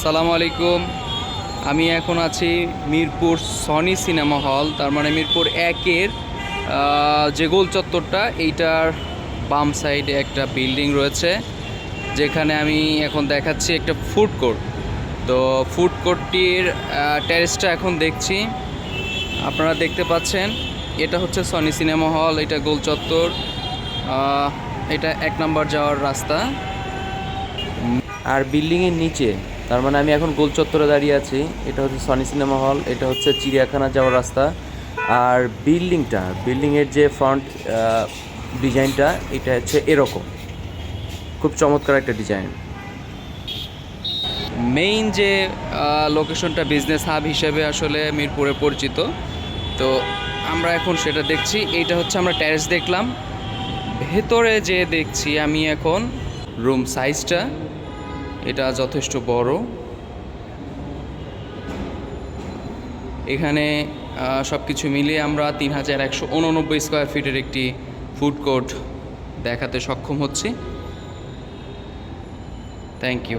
আসসালামু আলাইকুম। আমি এখন আছি মিরপুর সনি সিনেমা হল, তার মানে মিরপুর একের যে গোল চত্বরটা, এইটার বাম সাইডে একটা বিল্ডিং রয়েছে, যেখানে আমি এখন দেখাচ্ছি একটা ফুড কোর্ট। তো ফুড কোর্টটির টেরেসটা এখন দেখছি, আপনারা দেখতে পাচ্ছেন। এটা হচ্ছে সনি সিনেমা হল, এটা গোল চত্বর, এটা 1 নম্বর যাওয়ার রাস্তা। আর বিল্ডিংয়ের নিচে, তার মানে আমি এখন গোল চত্বরে দাঁড়িয়ে আছি, এটা হচ্ছে সনি সিনেমা হল, এটা হচ্ছে চিড়িয়াখানা যাওয়ার রাস্তা। আর বিল্ডিংয়ের যে ফ্রন্ট ডিজাইনটা, এটা হচ্ছে এরকম, খুব চমৎকার একটা ডিজাইন। মেইন যে লোকেশনটা বিজনেস হাব হিসেবে আসলে মিরপুরে পরিচিত, তো আমরা এখন সেটা দেখছি। এইটা হচ্ছে আমরা টেরেস দেখলাম, ভেতরে যে দেখছি আমি এখন রুম সাইজটা, এটা যথেষ্ট বড়। এখানে সব কিছু মিলিয়ে আমরা 3189 স্কোয়ার ফিটের একটি ফুড কোর্ট দেখাতে সক্ষম হচ্ছি। Thank you.